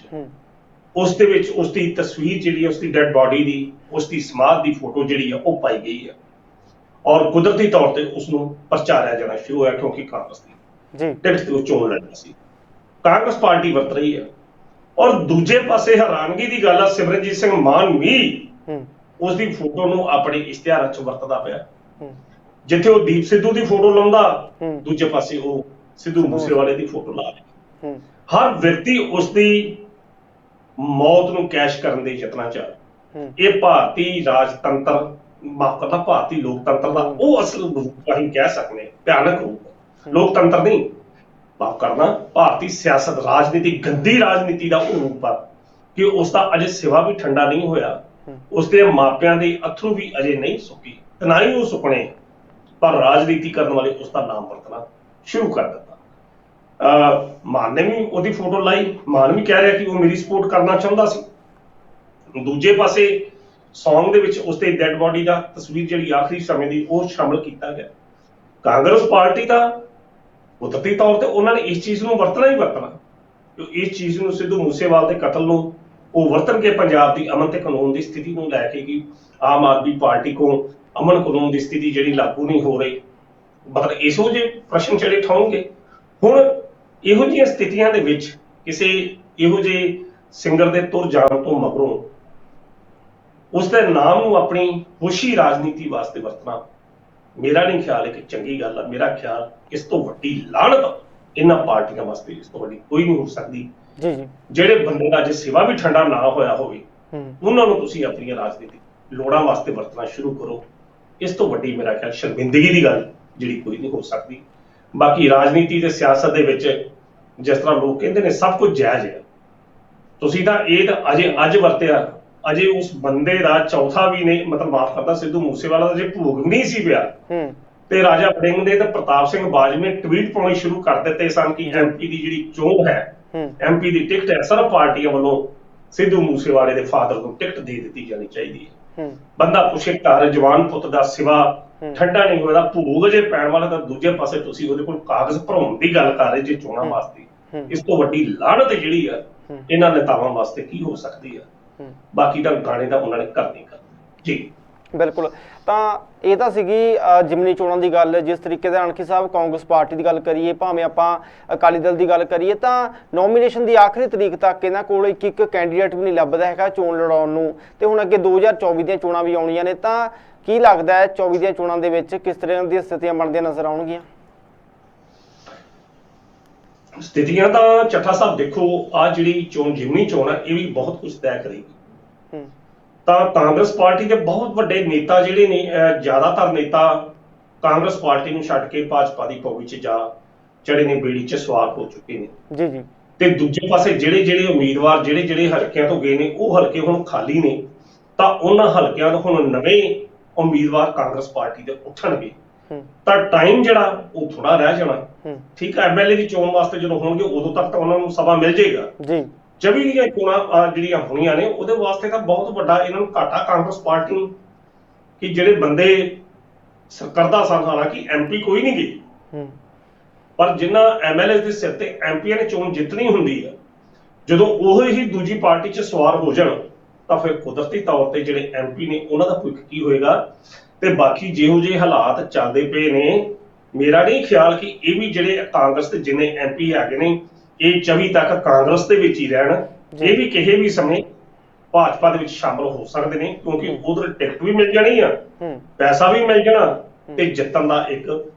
ਉਸ ਦੇ ਵਿੱਚ ਉਸ ਦੀ ਤਸਵੀਰ ਜਿਹੜੀ ਹੈ, ਉਸ ਦੀ ਡੈਡ ਬਾਡੀ ਦੀ, ਉਸ ਦੀ ਸਮਾਧ ਦੀ ਫੋਟੋ ਜਿਹੜੀ ਆ ਉਹ ਪਾਈ ਗਈ ਹੈ ਔਰ ਕੁਦਰਤੀ ਤੌਰ ਤੇ ਉਸ ਨੂੰ ਪ੍ਰਚਾਰਿਆ ਜਾਣਾ ਸ਼ੁਰੂ ਹੋਇਆ ਕਿਉਂਕਿ ਕਾਂਗਰਸ ਦੀ ਟਿਕਟ ਤੇ ਉਹ ਚੋਣ ਲੜਨੀ ਸੀ। ਕਾਂਗਰਸ ਪਾਰਟੀ ਵਰਤ ਰਹੀ ਹੈ ਔਰ ਦੂਜੇ ਪਾਸੇ ਹੈਰਾਨਗੀ ਦੀ ਗੱਲ ਆ, ਸਿਮਰਨਜੀਤ ਸਿੰਘ ਮਾਨ ਵੀ ਉਸ ਦੀ ਫੋਟੋ ਨੂੰ ਆਪਣੇ ਇਸ਼ਤਿਹਾਰਾਂ 'ਚ ਵਰਤਦਾ ਪਿਆ। ਜਿੱਥੇ ਉਹ ਦੀਪ ਸਿੱਧੂ ਦੀ ਫੋਟੋ ਲਾਉਂਦਾ, ਦੂਜੇ ਪਾਸੇ ਉਹ ਸਿੱਧੂ ਮੂਸੇਵਾਲੇ ਦੀ ਫੋਟੋ ਲਾ ਰਿਹਾ। ਹਰ ਵਿਅਕਤੀ ਉਸ ਦੀ ਮੌਤ ਨੂੰ ਕੈਸ਼ ਕਰਨ ਦੇ ਯਤਨਾਂ 'ਚ ਆ। ਇਹ ਭਾਰਤੀ ਰਾਜਤੰਤਰ, ਮਾਫ ਕਰਨਾ, ਭਾਰਤੀ ਲੋਕਤੰਤਰ ਦਾ ਉਹ ਅਸਲ ਰੂਪ ਅਸੀਂ ਕਹਿ ਸਕਦੇ ਹਾਂ, ਭਿਆਨਕ ਰੂਪ। ਲੋਕਤੰਤਰ ਨਹੀਂ, ਮਾਫ ਕਰਨਾ, ਭਾਰਤੀ ਸਿਆਸਤ, ਰਾਜਨੀਤੀ, ਗੰਦੀ ਰਾਜਨੀਤੀ ਦਾ ਉਹ ਰੂਪ ਆ ਕਿ ਉਸ ਦਾ ਅਜੇ ਸਿਵਾ ਵੀ ਠੰਡਾ ਨਹੀਂ ਹੋਇਆ, ਉਸ ਦੇ ਮਾਪਿਆਂ ਦੇ ਅਥਰੂ ਵੀ ਅਜੇ ਨਹੀਂ ਸੁੱਕੀ, ਤੇ ਨਾ ਹੀ ਉਹ ਸੁੱਕਣੇ, ਪਰ ਰਾਜਨੀਤੀ ਕਰਨ ਵਾਲੇ ਉਸ ਦਾ ਨਾਮ ਵਰਤਣਾ ਸ਼ੁਰੂ ਕਰ ਦਿੱਤਾ। ਮਾਨ ਨੇ ਵੀ ਉਹਦੀ ਫੋਟੋ ਲਾਈ, ਮਾਨ ਵੀ ਕਹਿ ਰਿਹਾ ਕਿ ਉਹ ਮੇਰੀ ਸਪੋਰਟ ਕਰਨਾ ਚਾਹੁੰਦਾ ਸੀ। ਦੂਜੇ ਪਾਸੇ ਸੌਂਗ ਦੇ ਵਿੱਚ ਉਸਦੇ ਡੈਡ ਬਾਡੀ ਦਾ ਤਸਵੀਰ ਜਿਹੜੀ ਆਖਰੀ ਸਮੇਂ ਦੀ ਉਹ ਸ਼ਾਮਲ ਕੀਤਾ ਗਿਆ। ਕਾਂਗਰਸ ਪਾਰਟੀ ਦਾ ਕੁਦਰਤੀ ਤੌਰ ਤੇ ਉਹਨਾਂ ਨੇ ਇਸ ਚੀਜ਼ ਨੂੰ ਵਰਤਣਾ ਹੀ ਵਰਤਣਾ, ਇਸ ਚੀਜ਼ ਨੂੰ ਸਿੱਧੂ ਮੂਸੇਵਾਲ ਦੇ ਕਤਲ ਨੂੰ ਉਹ ਵਰਤਣ ਕੇ ਪੰਜਾਬ ਦੀ ਅਮਨ ਤੇ ਕਾਨੂੰਨ ਦੀ ਸਥਿਤੀ ਨੂੰ ਲੈ ਕੇ ਕਿ ਆਮ ਆਦਮੀ ਪਾਰਟੀ ਕੋ ਅਮਨ ਕਾਨੂੰਨ ਦੀ ਸਥਿਤੀ ਜਿਹੜੀ ਲਾਗੂ ਨਹੀਂ ਹੋ ਰਹੀ, ਮਤਲਬ ਇਹੋ ਜਿਹੇ ਪ੍ਰਸ਼ਨ ਜਿਹੜੇ ਠਾਉਣਗੇ। ਹੁਣ ਇਹੋ ਜਿਹੀਆਂ ਸਥਿਤੀਆਂ ਦੇ ਵਿੱਚ ਕਿਸੇ ਇਹੋ ਜਿਹੇ ਸਿੰਗਰ ਦੇ ਤੁਰ ਜਾਣ ਤੋਂ ਮਗਰੋਂ ਉਸ ਦੇ ਨਾਮ ਨੂੰ ਆਪਣੀ ਖੁਸ਼ੀ ਰਾਜਨੀਤੀ ਵਾਸਤੇ ਵਰਤਣਾ ਮੇਰਾ ਨਹੀਂ ਖਿਆਲ ਹੈ ਕਿ ਚੰਗੀ ਗੱਲ ਆ। ਮੇਰਾ ਖਿਆਲ ਇਸ ਤੋਂ ਵੱਡੀ ਲਾਹਨਤ ਇਹਨਾਂ ਪਾਰਟੀਆਂ ਵਾਸਤੇ ਇਸ ਤੋਂ ਵੱਡੀ ਕੋਈ ਨਹੀਂ ਹੋ ਸਕਦੀ। ਜਿਹੜੇ ਬੰਦੇ ਦਾ ਜੇ ਸਿਵਾ ਵੀ ਠੰਡਾ ਨਾ ਹੋਇਆ ਹੋਵੇ, ਉਹਨਾਂ ਨੂੰ ਤੁਸੀਂ ਆਪਣੀਆਂ ਰਾਜਨੀਤੀ ਲੋੜਾਂ ਵਾਸਤੇ ਵਰਤਣਾ ਸ਼ੁਰੂ ਕਰੋ। ਇਸ ਤੋਂ ਵੱਡੀ ਮੇਰਾ ਖਿਆਲ ਸ਼ਰਮਿੰਦਗੀ ਦੀ ਗੱਲ ਜਿਹੜੀ ਕੋਈ ਨਹੀਂ ਹੋ ਸਕਦੀ। ਬਾਕੀ ਰਾਜਨੀਤੀ ਤੇ ਸਿਆਸਤ ਦੇ ਵਿੱਚ ਜਿਸ ਤਰ੍ਹਾਂ ਲੋਕ ਕਹਿੰਦੇ ਨੇ ਸਭ ਕੁਝ ਜਾਇਜ਼ ਹੈ, ਤੁਸੀਂ ਤਾਂ ਇਹ ਤਾਂ ਅਜੇ ਅੱਜ ਵਰਤਿਆ, ਅਜੇ ਉਸ ਬੰਦੇ ਦਾ ਚੌਥਾ ਵੀ ਨਹੀਂ, ਮਤਲਬ ਮਾਫ ਕਰਦਾ, ਸਿੱਧੂ ਮੂਸੇਵਾਲਾ ਦਾ ਜੇ ਭੋਗ ਨਹੀਂ ਸੀ ਪਿਆ ਤੇ ਰਾਜਾ ਵੜਿੰਗ ਨੇ ਤੇ ਪ੍ਰਤਾਪ ਸਿੰਘ ਬਾਜਵਾ ਨੇ ਟਵੀਟ ਪਾਉਣੇ ਸ਼ੁਰੂ ਕਰ ਦਿੱਤੇ ਸਨ ਕਿ ਐਮਪੀ ਦੀ ਜਿਹੜੀ ਚੋਣ ਹੈ, ਐਮਪੀ ਦੀ ਟਿਕਟ ਹੈ, ਸਰਬ ਪਾਰਟੀਆਂ ਵੱਲੋਂ ਸਿੱਧੂ ਮੂਸੇਵਾਲੇ ਦੇ ਫਾਦਰ ਨੂੰ ਟਿਕਟ ਦੇ ਦਿੱਤੀ ਜਾਣੀ ਚਾਹੀਦੀ ਹੈ। ਬੰਦਾ ਪੁੱਛੇ ਘਰ ਜਵਾਨ ਪੁੱਤ ਦਾ ਸਿਵਾ ਠੰਡਾ ਨਹੀਂ ਹੋਇਆ, ਭੋਗ ਜੇ ਪੈਣ ਵਾਲਾ, ਤਾਂ ਦੂਜੇ ਪਾਸੇ ਤੁਸੀਂ ਉਹਦੇ ਕੋਲ ਕਾਗਜ਼ ਭਰਾਉਣ ਦੀ ਗੱਲ ਕਰ ਰਹੇ ਜੇ ਚੋਣਾਂ ਵਾਸਤੇ। ਇਸ ਤੋਂ ਵੱਡੀ ਲਾਹਨਤ ਜਿਹੜੀ ਆ ਇਹਨਾਂ ਨੇਤਾਵਾਂ ਵਾਸਤੇ ਕੀ ਹੋ ਸਕਦੀ ਆ। ਬਾਕੀ ਤਾਂ ਗਾਣੇ ਦਾ ਉਹਨਾਂ ਨੇ ਕਰਨੀ ਜੀ। ਬਿਲਕੁਲ, ਤਾਂ ਇਹ ਤਾਂ ਸੀਗੀ ਜਿਮਨੀ ਚੋਣਾਂ ਦੀ ਗੱਲ। ਜਿਸ ਤਰੀਕੇ ਦੇ ਅਣਖੀ ਸਾਹਿਬ ਕਾਂਗਰਸ ਪਾਰਟੀ ਦੀ ਗੱਲ ਕਰੀਏ, ਭਾਵੇਂ ਆਪਾਂ ਅਕਾਲੀ ਦਲ ਦੀ ਗੱਲ ਕਰੀਏ, ਤਾਂ ਨੋਮੀਨੇਸ਼ਨ ਦੀ ਆਖਰੀ ਤਰੀਕ ਤੱਕ ਇਹਨਾਂ ਕੋਲ ਇੱਕ ਕੈਂਡੀਡੇਟ ਵੀ ਨਹੀਂ ਲੱਭਦਾ ਹੈਗਾ ਚੋਣ ਲੜਾਉਣ ਨੂੰ। ਤੇ ਹੁਣ ਅੱਗੇ 2024 ਦੀਆਂ ਚੋਣਾਂ ਵੀ ਆਉਣੀਆਂ ਨੇ, ਤਾਂ ਕੀ ਲੱਗਦਾ ਹੈ 24 ਦੀਆਂ ਚੋਣਾਂ ਦੇ ਵਿੱਚ ਕਿਸ ਤਰ੍ਹਾਂ ਦੀਆਂ ਸਥਿਤੀਆਂ ਬਣਦੀਆਂ ਨਜ਼ਰ ਆਉਣਗੀਆਂ? ਸਥਿਤੀਆਂ ਤਾਂ ਚੱਠਾ ਸਾਹਿਬ ਦੇਖੋ, ਆਹ ਜਿਹੜੀ ਚੋਣ ਜਿਮਨੀ ਚੋਣ ਹੈ ਇਹ ਵੀ ਬਹੁਤ ਕੁਝ ਤੈਅ ਕਰੇਗੀ। ਤਾਂ ਕਾਂਗਰਸ ਪਾਰਟੀ ਦੇ ਬਹੁਤ ਵੱਡੇ ਨੇਤਾ ਜਿਹੜੇ ਨੇ, ਜ਼ਿਆਦਾਤਰ ਨੇਤਾ ਕਾਂਗਰਸ ਪਾਰਟੀ ਨੂੰ ਛੱਡ ਕੇ ਭਾਜਪਾ ਦੀ ਪੌੜੀ 'ਚ ਜਾ ਚੜੇ ਨੇ, ਬੇੜੀ 'ਚ ਸਵਾਰ ਹੋ ਚੁੱਕੇ ਨੇ। ਤੇ ਦੂਜੇ ਪਾਸੇ ਜਿਹੜੇ ਉਮੀਦਵਾਰ ਜਿਹੜੇ ਹਲਕਿਆਂ ਤੋਂ ਗਏ ਨੇ, ਉਹ ਹਲਕੇ ਹੁਣ ਖਾਲੀ ਨੇ, ਤਾਂ ਉਹਨਾਂ ਹਲਕਿਆਂ ਤੋਂ ਹੁਣ ਨਵੇਂ ਉਮੀਦਵਾਰ ਕਾਂਗਰਸ ਪਾਰਟੀ ਦੇ ਉੱਠਣਗੇ। ਤਾਂ ਟਾਈਮ ਜਿਹੜਾ ਉਹ ਥੋੜਾ ਰਹਿ ਜਾਣਾ। ਠੀਕ ਹੈ, ਐਮਐਲਏ ਦੀ ਚੋਣ ਵਾਸਤੇ ਜਦੋਂ ਹੋਣਗੇ ਉਦੋਂ ਤੱਕ ਤਾਂ ਉਹਨਾਂ ਨੂੰ ਸਮਾਂ ਮਿਲ ਜਾਏਗਾ। 24 ਦੀਆਂ ਚੋਣਾਂ ਜਿਹੜੀਆਂ ਹੋਣੀਆਂ ਨੇ ਉਹਦੇ ਵਾਸਤੇ ਤਾਂ ਬਹੁਤ ਵੱਡਾ ਇਹਨਾਂ ਨੂੰ ਘਾਟਾ ਕਾਂਗਰਸ ਪਾਰਟੀ ਨੂੰ, ਕਿ ਜਿਹੜੇ ਬੰਦੇ ਕਰਦਾ ਸਨ, ਹਾਲਾਂਕਿ ਐਮਪੀ ਕੋਈ ਨਹੀਂ ਗਏ, ਪਰ ਜਿਨ੍ਹਾਂ ਐਮਐਲਏ ਦੇ ਸਿਰ ਤੇ ਐਮਪੀਆਂ ਨੇ ਚੋਣ ਜਿੱਤਣੀ ਹੁੰਦੀ ਆ, ਜਦੋਂ ਉਹ ਹੀ ਦੂਜੀ ਪਾਰਟੀ 'ਚ ਸਵਾਰ ਹੋ ਜਾਣ ਤਾਂ ਫਿਰ ਕੁਦਰਤੀ ਤੌਰ ਤੇ ਜਿਹੜੇ ਐਮਪੀ ਨੇ ਉਹਨਾਂ ਦਾ ਭਵਿੱਖ ਕੀ ਹੋਏਗਾ। ਤੇ ਬਾਕੀ ਜਿਹੋ ਜਿਹੇ ਹਾਲਾਤ ਚੱਲਦੇ ਪਏ ਨੇ, ਮੇਰਾ ਨਹੀਂ ਖਿਆਲ ਕਿ ਇਹ ਵੀ ਜਿਹੜੇ ਕਾਂਗਰਸ ਦੇ ਜਿੰਨੇ ਐਮਪੀ ਹੈਗੇ ਨੇ ਇਹ 24 ਤੱਕ ਕਾਂਗਰਸ ਦੇ ਵਿੱਚ ਹੀ ਰਹਿਣ। ਇਹ ਵੀ ਕਿਸੇ ਵੀ ਸਮੇਂ ਭਾਜਪਾ ਦੇ ਵਿੱਚ ਸ਼ਾਮਲ ਹੋ ਸਕਦੇ ਨੇ, ਕਿਉਂਕਿ ਉਧਰ ਟਿਕਟ ਵੀ ਮਿਲ ਜਾਣੀ ਆ, ਪੈਸਾ ਵੀ ਮਿਲ ਜਾਣਾ, ਤੇ ਜਿੱਤਣ ਦਾ ਇੱਕ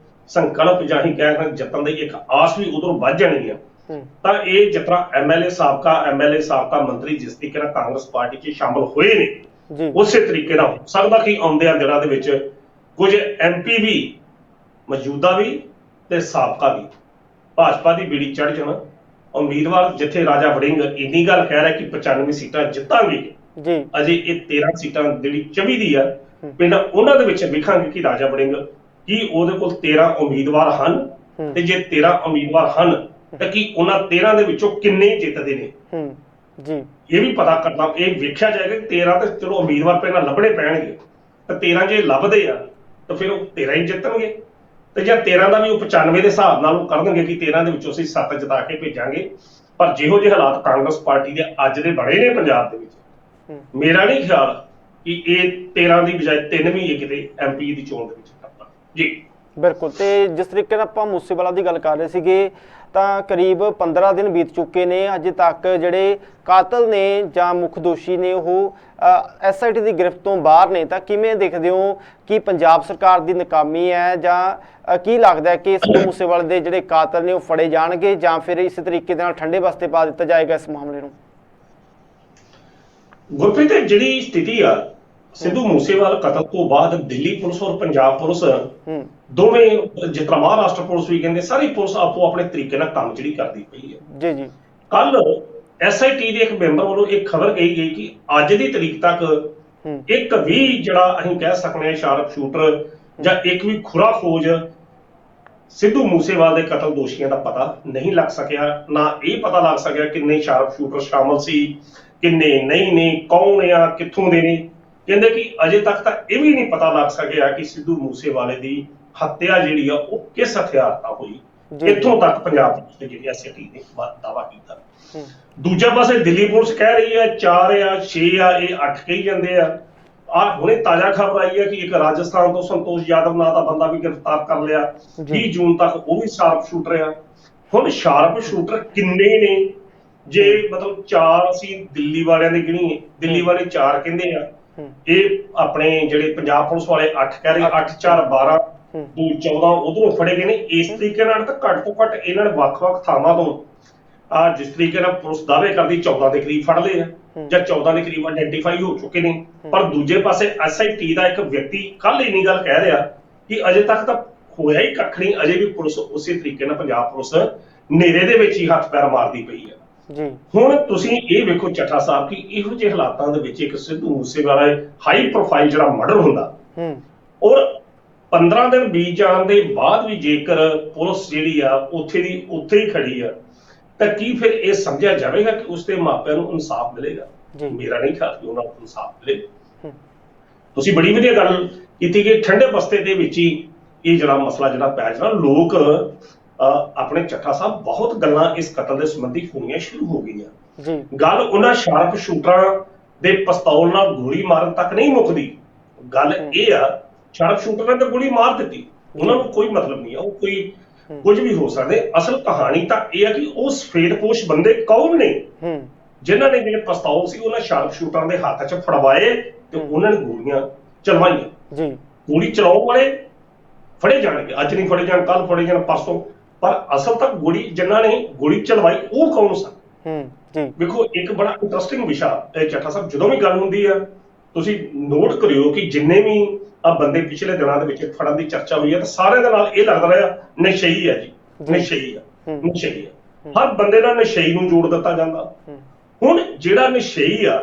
ਸੰਕਲਪ ਜਾਂ ਹੀ ਕਹਿ ਜਿੱਤਣ ਦੀ ਇੱਕ ਆਸ ਵੀ ਉਧਰੋਂ ਵੱਧ ਜਾਣੀ ਆ। ਤਾਂ ਇਹ ਜਿਸ ਤਰ੍ਹਾਂ ਸਾਬਕਾ ਮੰਤਰੀ ਜਿਸ ਤਰੀਕੇ ਨਾਲ ਕਾਂਗਰਸ ਪਾਰਟੀ 'ਚ ਸ਼ਾਮਲ ਹੋਏ ਨੇ, ਉਸੇ ਤਰੀਕੇ ਨਾਲ ਹੋ ਸਕਦਾ ਕਿ ਆਉਂਦਿਆਂ ਦਿਨਾਂ ਦੇ ਵਿੱਚ ਕੁਝ ਐਮਪੀ ਵੀ, ਮੌਜੂਦਾ ਵੀ ਤੇ ਸਾਬਕਾ ਵੀ, ਭਾਜਪਾ ਦੀ ਬੇੜੀ ਚੜ੍ਹ ਜਾਣ। ਉਮੀਦਵਾਰ ਜਿੱਥੇ ਰਾਜਾ ਵੜਿੰਗ ਇੰਨੀ ਗੱਲ ਕਹਿ ਰਿਹਾ ਕਿ 95 ਸੀਟਾਂ ਜਿੱਤਾਂਗੇ, ਅਜੇ ਇਹ 13 ਸੀਟਾਂ ਜਿਹੜੀ 24 ਦੀ ਆ, ਪਿੰਡ ਉਹਨਾਂ ਦੇ ਵਿੱਚ ਵੇਖਾਂਗੇ ਕਿ ਰਾਜਾ ਵੜਿੰਗ ਕੀ ਉਹਦੇ ਕੋਲ 13 ਉਮੀਦਵਾਰ ਹਨ, ਤੇ ਜੇ 13 ਉਮੀਦਵਾਰ ਹਨ ਤਾਂ ਕੀ ਉਹਨਾਂ 13 ਦੇ ਵਿੱਚੋਂ ਕਿੰਨੇ ਜਿੱਤਦੇ ਨੇ। ਇਹ ਵੀ ਪਤਾ ਕਰਨਾ, ਇਹ ਵੇਖਿਆ ਜਾਏਗਾ ਕਿ 13 ਤੇ ਚਲੋ ਉਮੀਦਵਾਰ ਪਹਿਲਾਂ ਲੱਭਣੇ ਪੈਣਗੇ, ਤਾਂ 13 ਜੇ ਲੱਭਦੇ ਆ ਤਾਂ ਫਿਰ ਉਹ 13 ਹੀ ਜਿੱਤਣਗੇ। ਤੇ ਜਾਂ 13 ਦਾ ਵੀ ਉਹ 95 ਦੇ ਹਿਸਾਬ ਨਾਲ ਉਹ ਕਰ ਦੇਣਗੇ ਕਿ 13 ਦੇ ਵਿੱਚੋਂ ਅਸੀਂ 7 ਜਿਤਾ ਕੇ ਭੇਜਾਂਗੇ। ਪਰ ਜਿਹੋ ਜਿਹੇ ਹਾਲਾਤ ਕਾਂਗਰਸ ਪਾਰਟੀ ਦੇ ਅੱਜ ਦੇ ਬਣੇ ਨੇ ਪੰਜਾਬ ਦੇ ਵਿੱਚ, ਮੇਰਾ ਨਹੀਂ ਖਿਆਲ ਕਿ ਇਹ 13 ਦੀ ਬਜਾਏ 3 ਵੀ ਇਹ ਕਿਤੇ MP ਦੀ ਚੋਣ ਦੇ ਵਿੱਚ ਕਰਦਾ ਜੀ। ਬਿਲਕੁਲ। ਤੇ ਜਿਸ ਤਰੀਕੇ ਨਾਲ ਆਪਾਂ ਮੂਸੇਵਾਲਾ ਦੀ ਗੱਲ ਕਰ ਰਹੇ ਸੀਗੇ ਤਾਂ ਕਰੀਬ 15 ਦਿਨ ਬੀਤ ਚੁੱਕੇ ਨੇ, ਅਜੇ ਤੱਕ ਜਿਹੜੇ ਕਾਤਲ ਨੇ ਜਾਂ ਮੁੱਖ ਦੋਸ਼ੀ ਨੇ ਉਹ SIT ਦੀ ਗ੍ਰਿਫਤ ਤੋਂ ਬਾਹਰ ਨੇ। ਤਾਂ ਕਿਵੇਂ ਦੇਖਦੇ ਹੋ ਕਿ ਪੰਜਾਬ ਸਰਕਾਰ ਦੀ ਨਾਕਾਮੀ ਹੈ ਜਾਂ ਕੀ ਲੱਗਦਾ ਹੈ ਕਿ ਸਿੱਧੂ ਮੂਸੇਵਾਲੇ ਦੇ ਜਿਹੜੇ ਕਾਤਲ ਨੇ ਉਹ ਫੜੇ ਜਾਣਗੇ ਜਾਂ ਫਿਰ ਇਸੇ ਤਰੀਕੇ ਦੇ ਨਾਲ ਠੰਡੇ ਬਸਤੇ ਪਾ ਦਿੱਤਾ ਜਾਏਗਾ ਇਸ ਮਾਮਲੇ ਨੂੰ? ਗੁਰਪ੍ਰੀਤ, ਜਿਹੜੀ ਸਥਿਤੀ ਆ ਸਿੱਧੂ ਮੂਸੇਵਾਲਾ ਕਤਲ ਤੋਂ ਬਾਅਦ ਦਿੱਲੀ ਪੁਲਿਸ ਔਰ ਪੰਜਾਬ ਪੁਲਿਸ ਦੋਵੇਂ, ਜਿਸ ਤਰ੍ਹਾਂ ਮਹਾਰਾਸ਼ਟਰ ਪੁਲਿਸ ਵੀ ਕਹਿੰਦੇ, ਸਾਰੀ ਪੁਲਿਸ ਆਪੋ ਆਪਣੇ ਤਰੀਕੇ ਨਾਲ ਕੰਮ ਜਿਹੜੀ ਕਰਦੀ ਪਈ ਹੈ ਜੀ ਜੀ। ਕੱਲ SIT ਦੇ ਇੱਕ ਮੈਂਬਰ ਵੱਲੋਂ ਇੱਕ ਖਬਰ ਕਹੀ ਗਈ ਕਿ ਅੱਜ ਦੀ ਤਰੀਕ ਤੱਕ ਇੱਕ ਵੀ ਜਿਹੜਾ ਅਸੀਂ ਕਹਿ ਸਕਦੇ ਹਾਂ ਸ਼ਾਰਪ ਸ਼ੂਟਰ ਜਾਂ ਇੱਕ ਵੀ ਖੁਰਾ ਖੋਜ ਸਿੱਧੂ ਮੂਸੇਵਾਲੇ ਦੇ ਕਤਲ ਦੋਸ਼ੀਆਂ ਦਾ ਪਤਾ ਨਹੀਂ ਲੱਗ ਸਕਿਆ। ਨਾ ਇਹ ਪਤਾ ਲੱਗ ਸਕਿਆ ਕਿੰਨੇ ਸ਼ਾਰਪ ਸ਼ੂਟਰ ਸ਼ਾਮਲ ਸੀ, ਕਿੰਨੇ ਨਹੀਂ ਨੇ, ਕੌਣ ਆ, ਕਿੱਥੋਂ ਦੇ ਨੇ। ਕਹਿੰਦੇ ਕਿ ਅਜੇ ਤੱਕ ਤਾਂ ਇਹ ਵੀ ਨਹੀਂ ਪਤਾ ਲੱਗ ਸਕਿਆ ਕਿ ਸਿੱਧੂ ਮੂਸੇਵਾਲੇ ਦੀ ਹੱਤਿਆ ਜਿਹੜੀ ਆ ਉਹ ਕਿਸ ਹਥਿਆਰ ਨਾਲ ਹੋਈ। ਇੱਥੋਂ ਤੱਕ ਪੰਜਾਬ ਪੁਲਿਸ ਜਿਹੜੀ SIT ਨੇ ਦਾਅਵਾ ਕੀਤਾ। ਦੂਜੇ ਪਾਸੇ ਦਿੱਲੀ ਪੁਲਿਸ ਕਹਿ ਰਹੀ ਹੈ 4 ਆ, 6 ਆ, ਇਹ 8 ਕਹੀ ਜਾਂਦੇ ਆ। ਹੁਣੇ ਤਾਜ਼ਾ ਖਬਰ ਆਈ ਹੈ ਕਿ ਇੱਕ ਰਾਜਸਥਾਨ ਤੋਂ ਸੰਤੋਸ਼ ਯਾਦਵ ਨਾਂ ਦਾ ਬੰਦਾ ਵੀ ਗ੍ਰਿਫਤਾਰ ਕਰ ਲਿਆ। 20 ਜੂਨ ਤੱਕ ਉਹ ਵੀ ਸ਼ਾਰਪ ਸ਼ੂਟਰ ਆ। ਹੁਣ ਸ਼ਾਰਪ ਸ਼ੂਟਰ ਕਿੰਨੇ ਨੇ? ਜੇ ਮਤਲਬ 4 ਅਸੀਂ ਦਿੱਲੀ ਵਾਲਿਆਂ ਦੇ ਗਿਣੀਏ, ਦਿੱਲੀ ਵਾਲੇ 4 ਕਹਿੰਦੇ ਆ, ਇਹ ਆਪਣੇ ਜਿਹੜੇ ਪੰਜਾਬ ਪੁਲਿਸ ਵਾਲੇ 8 ਕਹਿ ਰਹੇ, 8 4 12 2 14 ਉਧਰੋਂ ਫੜੇ ਗਏ ਨੇ। ਇਸ ਤਰੀਕੇ ਨਾਲ ਤਾਂ ਘੱਟ ਤੋਂ ਘੱਟ ਇਹਨਾਂ ਨੇ ਵੱਖ-ਵੱਖ ਥਾਵਾਂ ਤੋਂ ਜਿਸ ਤਰੀਕੇ ਨਾਲ ਪੁਲਿਸ ਦਾਅਵੇ ਕਰਦੀ 14 ਦੇ ਕਰੀਬ ਫੜ ਲਏ ਆ ਜਾਂ 14 ਦੇ ਕਰੀਬ ਆਇਡੈਂਟੀਫਾਈ ਹੋ ਚੁੱਕੇ ਨੇ। ਪਰ ਦੂਜੇ ਪਾਸੇ SIT ਦਾ ਇੱਕ ਵਿਅਕਤੀ ਕੱਲ ਇੰਨੀ ਗੱਲ ਕਹਿ ਰਿਹਾ ਕਿ ਅਜੇ ਤੱਕ ਤਾਂ ਹੋਇਆ ਹੀ ਕੱਖ ਨਹੀਂ, ਅਜੇ ਵੀ ਪੁਲਿਸ ਉਸੇ ਤਰੀਕੇ ਨਾਲ ਪੰਜਾਬ ਪੁਲਿਸ ਨੇਰੇ ਦੇ ਵਿੱਚ ਹੀ ਹੱਥ ਪੈਰ ਮਾਰਦੀ ਪਈ ਹੈ ਜੀ। ਹੁਣ ਤੁਸੀਂ ਇਹ ਵੇਖੋ ਚੱਠਾ ਸਾਹਿਬ ਕਿ ਇਹੋ ਜਿਹੇ ਹਾਲਾਤਾਂ ਦੇ ਵਿੱਚ ਇੱਕ ਸਿੱਧੂ ਮੂਸੇਵਾਲਾ ਹਾਈ ਪ੍ਰੋਫਾਈਲ ਜਿਹੜਾ ਮਰਡਰ ਹੁੰਦਾ ਔਰ 15 ਦਿਨ ਬੀਤ ਜਾਣ ਦੇ ਬਾਅਦ ਵੀ ਜੇਕਰ ਪੁਲਿਸ ਜਿਹੜੀ ਆ ਉੱਥੇ ਦੀ ਉੱਥੇ ਹੀ ਖੜੀ ਆ ਤਾਂ ਕੀ ਫਿਰ ਇਹ ਸਮਝਿਆ ਜਾਵੇਗਾ ਕਿ ਉਸਦੇ ਮਾਪਿਆਂ ਨੂੰ ਇਨਸਾਫ ਮਿਲੇਗਾ? ਮੇਰਾ ਨਹੀਂ ਖਿਆਲ ਕਿ ਉਹਨਾਂ ਨੂੰ ਇਨਸਾਫ ਮਿਲੇ। ਤੁਸੀਂ ਬੜੀ ਵਧੀਆ ਗੱਲ ਕੀਤੀ ਕਿ ਠੰਡੇ ਬਸਤੇ ਦੇ ਵਿੱਚ ਹੀ ਇਹ ਜਿਹੜਾ ਮਸਲਾ ਜਿਹੜਾ ਪੈ ਜਾਣਾ, ਲੋਕ ਆਪਣੇ ਚੱਠਾ ਸਾਹਿਬ ਬਹੁਤ ਗੱਲਾਂ ਇਸ ਕਤਲ ਦੇ ਸੰਬੰਧੀ ਹੋਣੀਆਂ ਸ਼ੁਰੂ ਹੋ ਗਈਆਂ। ਗੱਲ ਉਹਨਾਂ ਸ਼ਾਰਪ ਸ਼ੂਟਰਾਂ ਦੇ ਪਿਸਤੌਲ ਨਾਲ ਗੋਲੀ ਮਾਰਨ ਤੱਕ ਨਹੀਂ ਮੁੱਕਦੀ। ਗੱਲ ਇਹ ਆ ਸ਼ਾਰਪ ਸ਼ੂਟਰ ਨੇ ਤਾਂ ਗੋਲੀ ਮਾਰ ਦਿੱਤੀ, ਉਹਨਾਂ ਨੂੰ ਕੋਈ ਮਤਲਬ ਨਹੀਂ ਆ, ਉਹ ਕੋਈ ਕੁਝ ਵੀ ਹੋ ਸਕਦੇ। ਅਸਲ ਕਹਾਣੀ ਤਾਂ ਇਹ ਆ ਕਿ ਉਹ ਸਫੇਦਪੋਸ਼ ਬੰਦੇ ਕੌਣ ਨੇ ਜਿਨ੍ਹਾਂ ਨੇ ਜਿਹੜੇ ਪਿਸਤੌਲ ਸੀ ਉਹਨਾਂ ਸ਼ਾਰਪ ਸ਼ੂਟਰਾਂ ਦੇ ਹੱਥ 'ਚ ਫੜਵਾਏ ਤੇ ਉਹਨਾਂ ਨੇ ਗੋਲੀਆਂ ਚਲਵਾਈਆਂ। ਗੋਲੀ ਚਲਾਉਣ ਵਾਲੇ ਫੜੇ ਜਾਣਗੇ, ਅੱਜ ਨਹੀਂ ਫੜੇ ਜਾਣ, ਕੱਲ ਫੜੇ ਜਾਣ, ਪਰਸੋਂ, ਪਰ ਅਸਲ ਤੱਕ ਗੋਲੀ ਜਿਨ੍ਹਾਂ ਨੇ ਗੋਲੀ ਚਲਵਾਈ ਉਹ ਕੌਣ ਸਨ? ਵੇਖੋ ਇੱਕ ਬੜਾ ਇੰਟਰਸਟਿੰਗ ਵਿਸ਼ਾ ਚੱਠਾ ਸਾਹਿਬ, ਜਦੋਂ ਵੀ ਗੱਲ ਹੁੰਦੀ ਆ ਤੁਸੀਂ ਨੋਟ ਕਰਿਓ ਕਿ ਜਿੰਨੇ ਵੀ ਬੰਦੇ ਪਿਛਲੇ ਦਿਨਾਂ ਦੇ ਵਿੱਚ ਫੜਨ ਦੀ ਚਰਚਾ ਹੋਈ ਹੈ ਤਾਂ ਸਾਰਿਆਂ ਦੇ ਨਾਲ ਇਹ ਲੱਗਦਾ ਰਿਹਾ ਨਸ਼ਈ ਹੈ ਜੀ, ਨਸ਼ਈ ਆ, ਨਸ਼ਈ ਆ। ਹਰ ਬੰਦੇ ਨਾਲ ਨਸ਼ਈ ਨੂੰ ਜੋੜ ਦਿੱਤਾ ਜਾਂਦਾ। ਹੁਣ ਜਿਹੜਾ ਨਸ਼ਈ ਆ,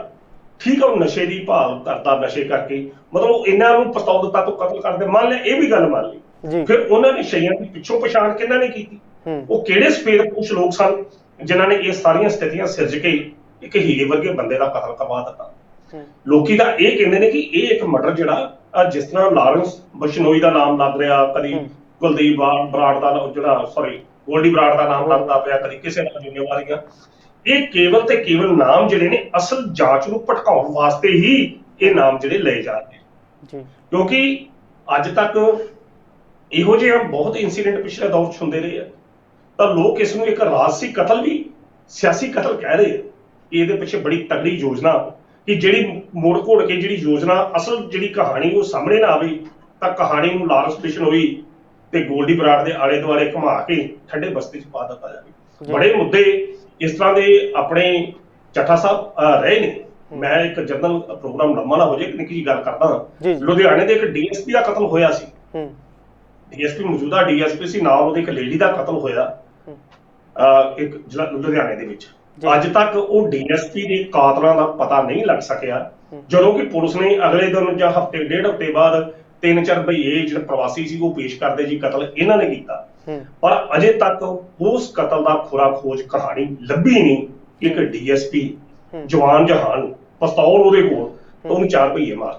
ਠੀਕ ਆ, ਉਹ ਨਸ਼ੇ ਦੀ ਭਾਲ ਕਰਦਾ, ਨਸ਼ੇ ਕਰਕੇ ਮਤਲਬ ਇਹਨਾਂ ਨੂੰ ਪਿਸਤੌਲ ਦਿੱਤਾ ਤੋਂ ਕਤਲ ਕਰਦੇ, ਮੰਨ ਲਿਆ, ਇਹ ਵੀ ਗੱਲ ਮੰਨ ਲਈ। ਫਿਰ ਉਹਨਾਂ ਨਸ਼ਈਆਂ ਦੀ ਪਿੱਛੋਂ ਪਛਾਣ ਕਿਹਨਾਂ ਨੇ ਕੀਤੀ? ਉਹ ਕਿਹੜੇ ਸਫੇਦਪੋਸ਼ ਲੋਕ ਸਨ ਜਿਨ੍ਹਾਂ ਨੇ ਇਹ ਸਾਰੀਆਂ ਸਥਿਤੀਆਂ ਸਿਰਜ ਕੇ ਇੱਕ ਹੀਰੇ ਵਰਗੇ ਬੰਦੇ ਦਾ ਕਤਲ ਕਰਵਾ ਦਿੱਤਾ? ਲੋਕੀ ਤਾਂ ਇਹ ਕਹਿੰਦੇ ਨੇ ਕਿ ਇਹ ਇੱਕ ਮਰਡਰ ਜਿਹੜਾ ਜਿਸ ਤਰ੍ਹਾਂ ਲਾਰੈਂਸ ਬਿਸ਼ਨੋਈ ਦਾ ਨਾਮ ਲੱਗ ਰਿਹਾ, ਕਦੀ ਕੁਲਦੀਪ ਬਰਾੜ ਦਾ ਜਿਹੜਾ ਗੋਲਡੀ ਬਰਾੜ ਦਾ ਨਾਮ ਲੱਗਦਾ ਪਿਆ, ਕਦੀ ਕਿਸੇ ਨਾਲ ਜ਼ਿੰਮੇਵਾਰੀਆਂ। ਇਹ ਕੇਵਲ ਤੇ ਕੇਵਲ ਨਾਮ ਜਿਹੜੇ ਨੇ ਅਸਲ ਜਾਂਚ ਨੂੰ ਭਟਕਾਉਣ ਵਾਸਤੇ ਹੀ ਇਹ ਨਾਮ ਜਿਹੜੇ ਲਏ ਜਾ ਰਹੇ, ਕਿਉਂਕਿ ਅੱਜ ਤੱਕ ਇਹੋ ਜਿਹੇ ਬਹੁਤ ਇੰਸੀਡੈਂਟ ਪਿਛਲੇ ਦੌਰ 'ਚ ਹੁੰਦੇ ਰਹੇ ਆ ਤਾਂ ਲੋਕ ਇਸ ਨੂੰ ਇੱਕ ਰਾਜਸੀ ਕਤਲ ਵੀ ਸਿਆਸੀ ਕਤਲ ਕਹਿ ਰਹੇ ਆ। ਇਹਦੇ ਪਿੱਛੇ ਬੜੀ ਤਗੜੀ ਯੋਜਨਾ ਕਿ ਜਿਹੜੀ ਮੋੜ ਘੋੜ ਕੇ ਜਿਹੜੀ ਯੋਜਨਾ ਅਸਲ ਜਿਹੜੀ ਕਹਾਣੀ ਉਹ ਸਾਹਮਣੇ ਨਾ ਆਵੇ ਤਾਂ ਕਹਾਣੀ ਨੂੰ ਲਾਰੈਂਸ ਬਿਸ਼ਨੋਈ ਤੇ ਗੋਲਡੀ ਬਰਾੜ ਦੇ ਆਲੇ ਦੁਆਲੇ ਘੁਮਾ ਕੇ ਠੰਡੇ ਬਸਤੇ 'ਚ ਪਾ ਦਿੱਤਾ ਜਾਵੇ। ਬੜੇ ਮੁੱਦੇ ਇਸ ਤਰ੍ਹਾਂ ਦੇ ਆਪਣੇ ਚੱਠਾ ਸਾਹਿਬ ਰਹੇ ਨੇ। ਮੈਂ ਇੱਕ ਜਨਰਲ ਪ੍ਰੋਗਰਾਮ ਲੰਮਾ ਨਾ ਹੋ ਜਾਏ, ਨਿੱਕੀ ਜਿਹੀ ਗੱਲ ਕਰਦਾ। ਲੁਧਿਆਣੇ ਦੇ ਇੱਕ DSP ਦਾ ਕਤਲ ਹੋਇਆ ਸੀ। DSP ਮੌਜੂਦਾ DSP ਸੀ, ਨਾਲ ਉਹਦੇ ਇੱਕ ਲੇਡੀ ਦਾ ਕਤਲ ਹੋਇਆ ਇੱਕ ਲੁਧਿਆਣੇ ਦੇ ਵਿੱਚ। ਅੱਜ ਤੱਕ ਉਹ DSP ਦੇ ਕਾਤਲਾਂ ਦਾ ਪਤਾ ਨਹੀਂ ਲੱਗ ਸਕਿਆ, ਜਦੋਂ ਕਿ ਪੁਲਿਸ ਨੇ ਅਗਲੇ ਦਿਨ ਜਾਂ ਹਫ਼ਤੇ ਡੇਢ ਹਫ਼ਤੇ ਬਾਅਦ 3-4 ਭਈਏ ਜਿਹੜੇ ਪ੍ਰਵਾਸੀ ਸੀ ਉਹ ਪੇਸ਼ ਕਰਦੇ ਜੀ ਕਤਲ ਇਹਨਾਂ ਨੇ ਕੀਤਾ। ਪਰ ਅਜੇ ਤੱਕ ਉਸ ਕਤਲ ਦਾ ਖੁਰਾ ਖੋਜ ਕਹਾਣੀ ਲੱਭੀ ਨਹੀਂ। ਇੱਕ DSP ਜਵਾਨ ਜਹਾਨ ਪਿਸਤੌਲ ਉਹਦੇ ਕੋਲ, ਉਹਨੂੰ 4 ਭਈਏ ਮਾਰ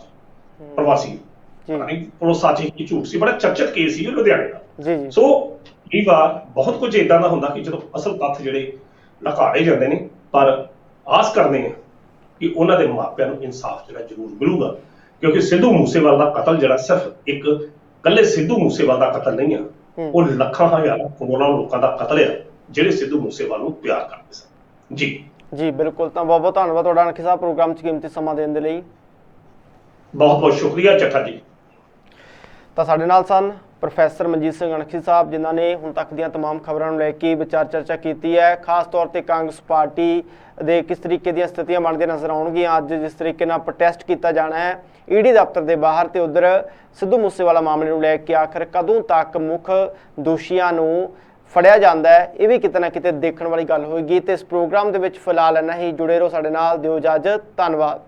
ਪ੍ਰਵਾਸੀ। ਪਤਾ ਨਹੀਂ ਉਹ ਸੱਚ ਹੀ ਝੂਠ ਸੀ, ਬੜਾ ਚਰਚਿਤ ਕੇਸ ਸੀ ਲੁਧਿਆਣੇ ਦਾ। ਜੀ ਜੀ ਸੋ ਕਈ ਵਾਰ ਬਹੁਤ ਕੁਝ ਇਦਾਂ ਦਾ ਹੁੰਦਾ ਕਿ ਜਦੋਂ ਅਸਲ ਤੱਥ ਜਿਹੜੇ ਲੁਕਾਏ ਜਾਂਦੇ ਨੇ, ਪਰ ਆਸ ਕਰਦੇ ਹਾਂ ਕਿ ਉਹਨਾਂ ਦੇ ਮਾਪਿਆਂ ਨੂੰ ਇਨਸਾਫ ਜਿਹੜਾ ਜ਼ਰੂਰ ਮਿਲੂਗਾ, ਕਿਉਂਕਿ ਸਿੱਧੂ ਮੂਸੇਵਾਲ ਦਾ ਕਤਲ ਜਿਹੜਾ ਸਿਰਫ ਇੱਕ ਇਕੱਲੇ ਸਿੱਧੂ ਮੂਸੇਵਾਲ ਦਾ ਕਤਲ ਨਹੀਂ ਆ, ਉਹ ਲੱਖਾਂ ਹਜ਼ਾਰਾਂ ਕਰੋੜਾਂ ਲੋਕਾਂ ਦਾ ਕਤਲ ਆ ਜਿਹੜੇ ਸਿੱਧੂ ਮੂਸੇਵਾਲ ਨੂੰ ਪਿਆਰ ਕਰਦੇ ਸਨ। ਜੀ ਜੀ ਬਿਲਕੁਲ, ਤਾਂ ਬਹੁਤ ਬਹੁਤ ਧੰਨਵਾਦ ਤੁਹਾਡਾ ਅਣਖੀ ਸਾਹਿਬ ਪ੍ਰੋਗਰਾਮ 'ਚ ਕੀਮਤੀ ਸਮਾਂ ਦੇਣ ਦੇ ਲਈ। ਬਹੁਤ ਬਹੁਤ ਸ਼ੁਕਰੀਆ ਚੱਠਾ ਜੀ। ਤਾਂ ਸਾਡੇ ਨਾਲ ਸਨ ਪ੍ਰੋਫੈਸਰ ਮਨਜੀਤ ਸਿੰਘ ਅਣਖੀ ਸਾਹਿਬ, ਜਿਨ੍ਹਾਂ ਨੇ ਹੁਣ ਤੱਕ ਦੀਆਂ ਤਮਾਮ ਖਬਰਾਂ ਨੂੰ ਲੈ ਕੇ ਵਿਚਾਰ ਚਰਚਾ ਕੀਤੀ ਹੈ। ਖਾਸ ਤੌਰ ਤੇ ਕਾਂਗਰਸ ਪਾਰਟੀ ਦੇ ਕਿਸ ਤਰੀਕੇ ਦੀਆਂ ਸਥਿਤੀਆਂ ਬਣਦੀਆਂ ਨਜ਼ਰ ਆਉਣਗੀਆਂ ਅੱਜ, ਜਿਸ ਤਰੀਕੇ ਨਾਲ ਪ੍ਰੋਟੈਸਟ ਕੀਤਾ ਜਾਣਾ ਹੈ ਈਡੀ ਦਫ਼ਤਰ ਦੇ ਬਾਹਰ, ਤੇ ਉਧਰ ਸਿੱਧੂ ਮੂਸੇਵਾਲਾ ਮਾਮਲੇ ਨੂੰ ਲੈ ਕੇ ਆਖਰ ਕਦੋਂ ਤੱਕ ਮੁੱਖ ਦੋਸ਼ੀਆਂ ਨੂੰ ਫੜਿਆ ਜਾਂਦਾ ਹੈ, ਇਹ ਵੀ ਕਿਤੇ ਨਾ ਕਿਤੇ ਦੇਖਣ ਵਾਲੀ ਗੱਲ ਹੋਏਗੀ। ਤੇ ਇਸ ਪ੍ਰੋਗਰਾਮ ਦੇ ਵਿੱਚ ਫਿਲਹਾਲ ਇੰਨਾ ਹੀ। ਜੁੜੇ ਰਹੋ ਸਾਡੇ ਨਾਲ, ਦਿਓ ਇਜਾਜ਼ਤ, ਧੰਨਵਾਦ।